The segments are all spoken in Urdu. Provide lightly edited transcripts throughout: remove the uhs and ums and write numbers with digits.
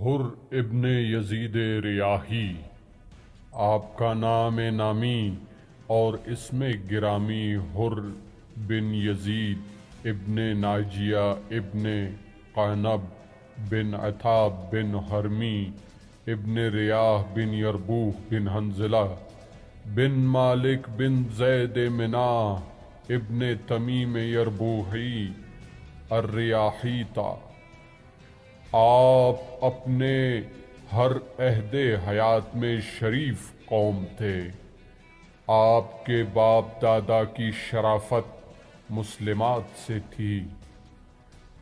حر ابن یزید ریاحی، آپ کا نام نامی اور اسم گرامی حر بن یزید ابن ناجیہ ابن قعنب بن عتاب بن حرمی ابن ریاح بن یربوح بن حنظلہ بن مالک بن زید مناح ابن تمیم یربوحی الریاحی تھا۔ آپ اپنے ہر عہد حیات میں شریف قوم تھے۔ آپ کے باپ دادا کی شرافت مسلمات سے تھی۔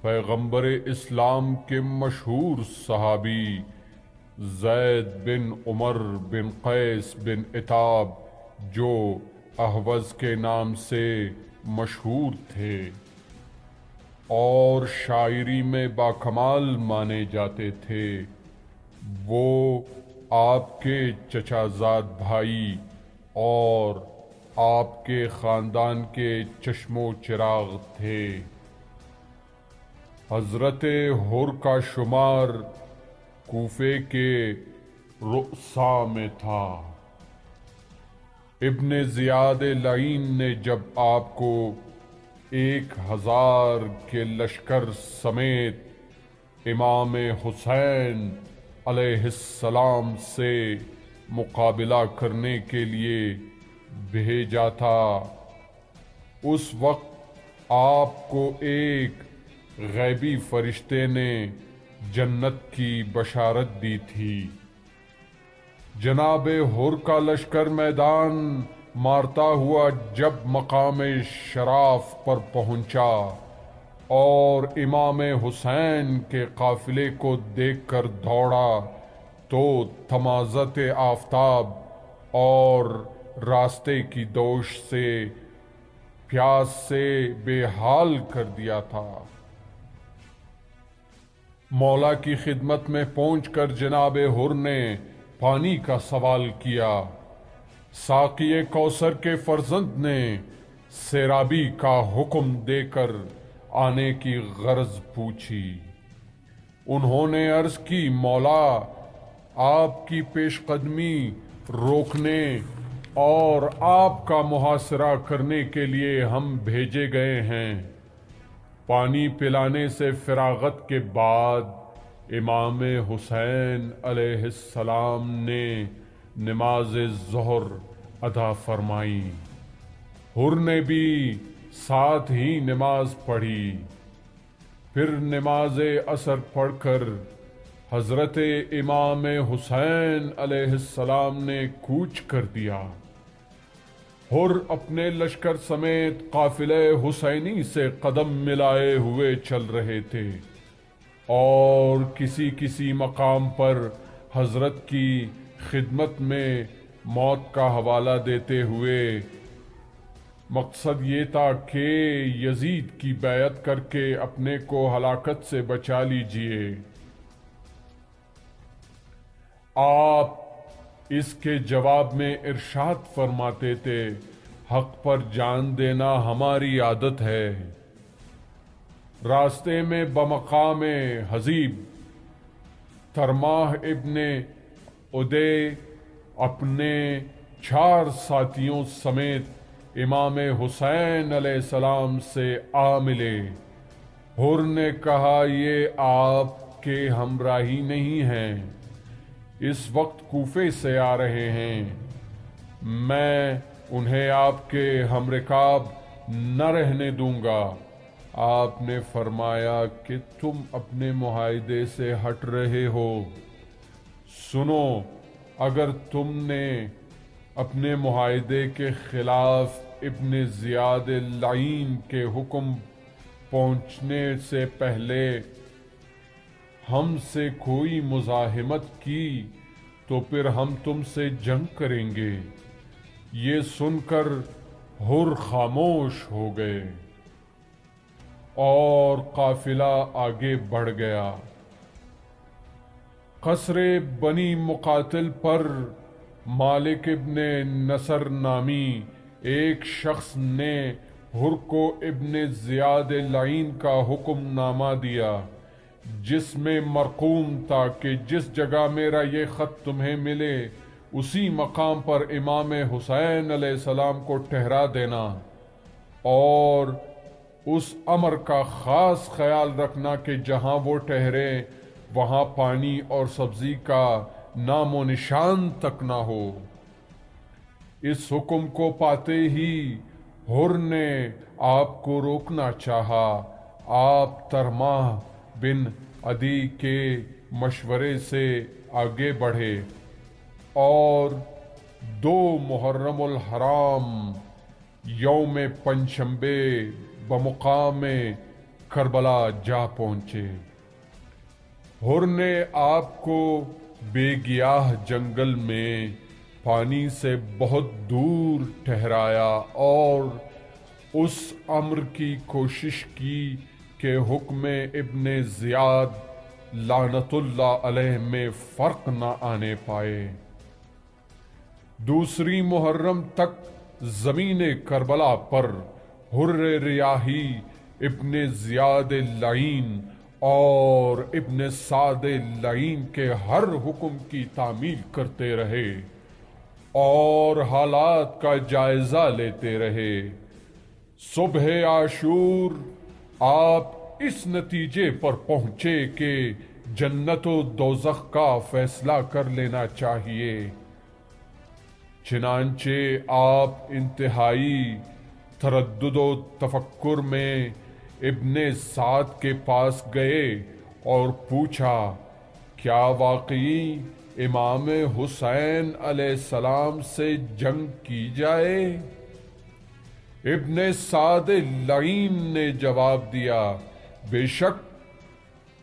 پیغمبر اسلام کے مشہور صحابی زید بن عمر بن قیس بن عتاب جو احوز کے نام سے مشہور تھے اور شاعری میں باکمال مانے جاتے تھے، وہ آپ کے چچا زاد بھائی اور آپ کے خاندان کے چشم و چراغ تھے۔ حضرت حر کا شمار کوفے کے رؤساء میں تھا۔ ابن زیاد لعین نے جب آپ کو 1000 کے لشکر سمیت امام حسین علیہ السلام سے مقابلہ کرنے کے لیے بھیجا تھا، اس وقت آپ کو ایک غیبی فرشتے نے جنت کی بشارت دی تھی۔ جناب حر کا لشکر میدان مارتا ہوا جب مقام شراف پر پہنچا اور امام حسین کے قافلے کو دیکھ کر دوڑا تو تمازت آفتاب اور راستے کی دوش سے پیاس سے بے حال کر دیا تھا۔ مولا کی خدمت میں پہنچ کر جناب حر نے پانی کا سوال کیا۔ ساقی کوثر کے فرزند نے سیرابی کا حکم دے کر آنے کی غرض پوچھی۔ انہوں نے عرض کی، مولا، آپ کی پیش قدمی روکنے اور آپ کا محاصرہ کرنے کے لیے ہم بھیجے گئے ہیں۔ پانی پلانے سے فراغت کے بعد امام حسین علیہ السلام نے نماز ظہر ادا فرمائی۔ حر نے بھی ساتھ ہی نماز پڑھی۔ پھر نماز عصر پڑھ کر حضرت امام حسین علیہ السلام نے کوچ کر دیا۔ حر اپنے لشکر سمیت قافلہ حسینی سے قدم ملائے ہوئے چل رہے تھے اور کسی کسی مقام پر حضرت کی خدمت میں موت کا حوالہ دیتے ہوئے مقصد یہ تھا کہ یزید کی بیعت کر کے اپنے کو ہلاکت سے بچا لیجئے۔ آپ اس کے جواب میں ارشاد فرماتے تھے، حق پر جان دینا ہماری عادت ہے۔ راستے میں بمقام حضیب ترماح ابن ادے اپنے 4 ساتھیوں سمیت امام حسین علیہ السلام سے آ ملے۔ حر نے کہا، یہ آپ کے ہمراہی نہیں ہیں، اس وقت کوفے سے آ رہے ہیں، میں انہیں آپ کے ہمرکاب نہ رہنے دوں گا۔ آپ نے فرمایا کہ تم اپنے معاہدے سے ہٹ رہے ہو۔ سنو، اگر تم نے اپنے معاہدے کے خلاف ابن زیاد لعین کے حکم پہنچنے سے پہلے ہم سے کوئی مزاحمت کی تو پھر ہم تم سے جنگ کریں گے۔ یہ سن کر حر خاموش ہو گئے اور قافلہ آگے بڑھ گیا۔ قصر بنی مقاتل پر مالک ابن نصر نامی ایک شخص نے حر کو ابن زیاد لعین کا حکم نامہ دیا جس میں مرقوم تھا کہ جس جگہ میرا یہ خط تمہیں ملے اسی مقام پر امام حسین علیہ السلام کو ٹھہرا دینا، اور اس امر کا خاص خیال رکھنا کہ جہاں وہ ٹھہرے وہاں پانی اور سبزی کا نام و نشان تک نہ ہو۔ اس حکم کو پاتے ہی حر نے آپ کو روکنا چاہا۔ آپ ترماہ بن عدی کے مشورے سے آگے بڑھے اور 2 محرم الحرام یوم پنجشنبے بمقام کربلا جا پہنچے۔ حر نے آپ کو بے گیاہ جنگل میں پانی سے بہت دور ٹھہرایا اور اس امر کی کوشش کی کہ حکم ابن زیاد لعنت اللہ علیہ میں فرق نہ آنے پائے۔ 2 محرم تک زمین کربلا پر حر ریاحی ابن زیاد اللعین اور ابن سعد اللعین کے ہر حکم کی تعمیل کرتے رہے اور حالات کا جائزہ لیتے رہے۔ صبح عاشور آپ اس نتیجے پر پہنچے کہ جنت و دوزخ کا فیصلہ کر لینا چاہیے۔ چنانچہ آپ انتہائی تردد و تفکر میں ابن سعد کے پاس گئے اور پوچھا، کیا واقعی امام حسین علیہ السلام سے جنگ کی جائے؟ ابن سعد اللعین نے جواب دیا، بے شک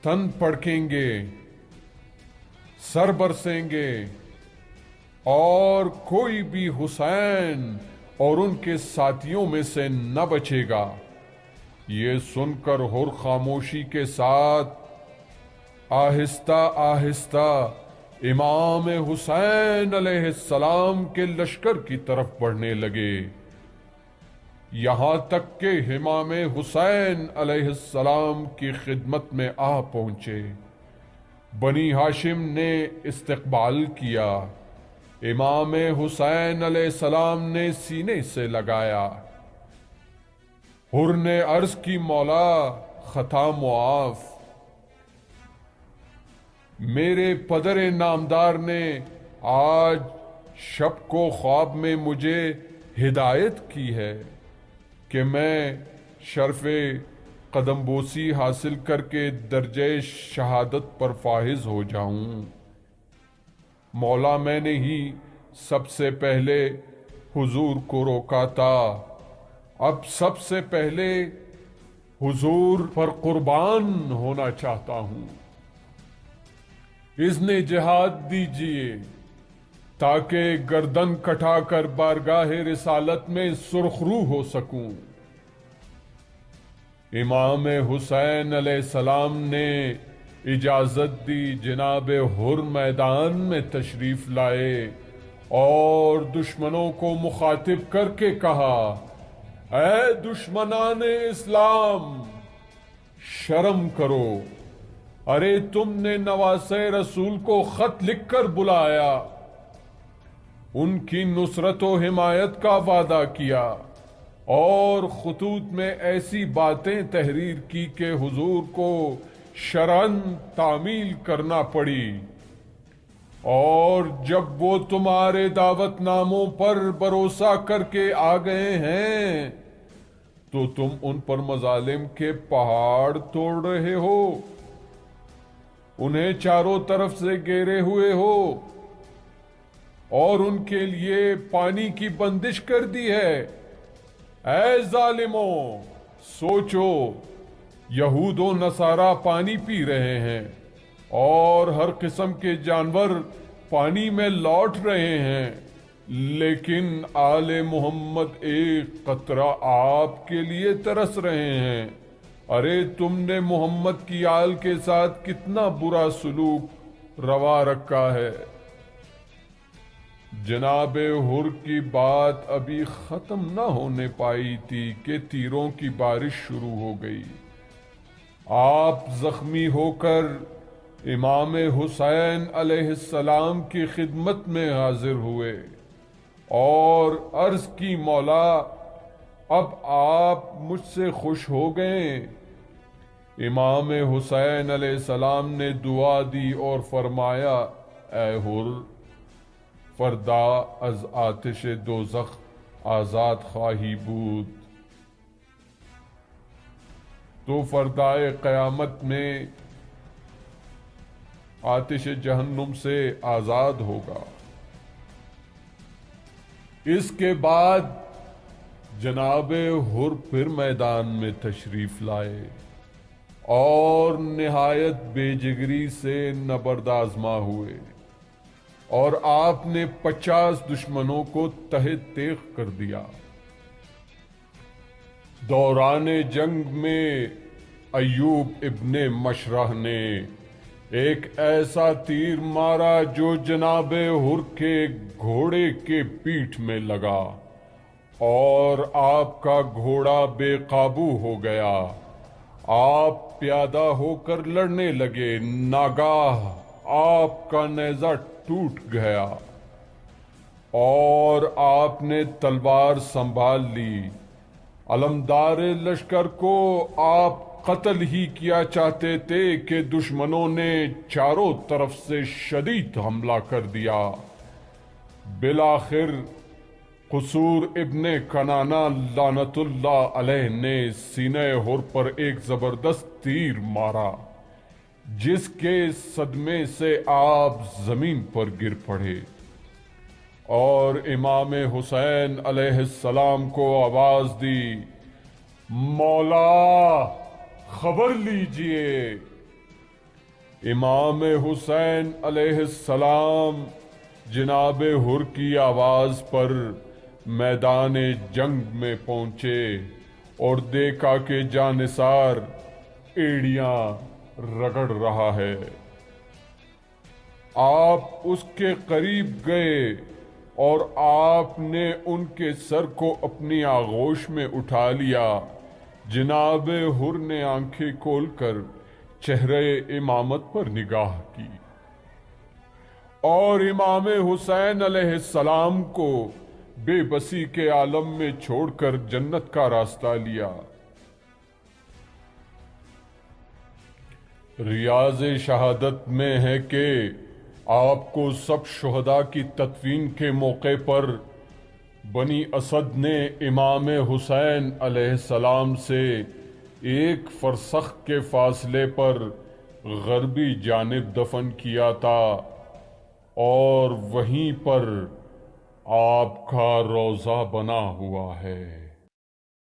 تن پڑکیں گے، سر برسیں گے، اور کوئی بھی حسین اور ان کے ساتھیوں میں سے نہ بچے گا۔ یہ سن کر حر خاموشی کے ساتھ آہستہ آہستہ امام حسین علیہ السلام کے لشکر کی طرف بڑھنے لگے، یہاں تک کہ امام حسین علیہ السلام کی خدمت میں آ پہنچے۔ بنی ہاشم نے استقبال کیا۔ امام حسین علیہ السلام نے سینے سے لگایا۔ حر نے عرض کی، مولا خطا معاف، میرے پدر نامدار نے آج شب کو خواب میں مجھے ہدایت کی ہے کہ میں شرف قدم بوسی حاصل کر کے درجہ شہادت پر فائز ہو جاؤں۔ مولا میں نے ہی سب سے پہلے حضور کو روکا تھا، اب سب سے پہلے حضور پر قربان ہونا چاہتا ہوں۔ اذن جہاد دیجیے تاکہ گردن کٹا کر بارگاہ رسالت میں سرخرو ہو سکوں۔ امام حسین علیہ السلام نے اجازت دی۔ جناب حر میدان میں تشریف لائے اور دشمنوں کو مخاطب کر کے کہا، اے دشمنان اسلام، شرم کرو، ارے تم نے نواسے رسول کو خط لکھ کر بلایا، ان کی نصرت و حمایت کا وعدہ کیا اور خطوط میں ایسی باتیں تحریر کی کہ حضور کو شرعاً تعمیل کرنا پڑی، اور جب وہ تمہارے دعوت ناموں پر بھروسہ کر کے آ گئے ہیں تو تم ان پر مظالم کے پہاڑ توڑ رہے ہو، انہیں چاروں طرف سے گھیرے ہوئے ہو اور ان کے لیے پانی کی بندش کر دی ہے۔ اے ظالموں، سوچو، یہود و نصارہ پانی پی رہے ہیں اور ہر قسم کے جانور پانی میں لوٹ رہے ہیں، لیکن آل محمد ایک قطرہ آپ کے لیے ترس رہے ہیں۔ ارے تم نے محمد کی آل کے ساتھ کتنا برا سلوک روا رکھا ہے۔ جناب حر کی بات ابھی ختم نہ ہونے پائی تھی کہ تیروں کی بارش شروع ہو گئی۔ آپ زخمی ہو کر امام حسین علیہ السلام کی خدمت میں حاضر ہوئے اور عرض کی مولا اب آپ مجھ سے خوش ہو گئے؟ امام حسین علیہ السلام نے دعا دی اور فرمایا اے حر فردا از آتش دوزخ آزاد خواہی بود تو فردائے قیامت میں آتش جہنم سے آزاد ہوگا۔ اس کے بعد جناب حر پھر میدان میں تشریف لائے اور نہایت بے جگری سے نبرد آزما ہوئے اور آپ نے 50 دشمنوں کو تہہ تیغ کر دیا۔ دوران جنگ میں ایوب ابن مشرح نے ایک ایسا تیر مارا جو جناب حر کے گھوڑے کے پیٹھ میں لگا اور آپ کا گھوڑا بے قابو ہو گیا۔ آپ پیادہ ہو کر لڑنے لگے، ناگاہ آپ کا نیزہ ٹوٹ گیا اور آپ نے تلوار سنبھال لی۔ علمدار لشکر کو آپ قتل ہی کیا چاہتے تھے کہ دشمنوں نے چاروں طرف سے شدید حملہ کر دیا۔ بالآخر قصور ابن کنانہ لعنت اللہ علیہ نے سینہ حر پر ایک زبردست تیر مارا جس کے صدمے سے آپ زمین پر گر پڑے اور امام حسین علیہ السلام کو آواز دی، مولا خبر لیجئے۔ امام حسین علیہ السلام جناب حر کی آواز پر میدان جنگ میں پہنچے اور دیکھا کہ جانثار ایڑیاں رگڑ رہا ہے۔ آپ اس کے قریب گئے اور آپ نے ان کے سر کو اپنی آغوش میں اٹھا لیا۔ جناب حر نے آنکھیں کھول کر چہرے امامت پر نگاہ کی اور امام حسین علیہ السلام کو بے بسی کے عالم میں چھوڑ کر جنت کا راستہ لیا۔ ریاض شہادت میں ہے کہ آپ کو سب شہداء کی تدفین کے موقع پر بنی اسد نے امام حسین علیہ السلام سے 1 فرسخ کے فاصلے پر غربی جانب دفن کیا تھا اور وہیں پر آپ کا روضہ بنا ہوا ہے۔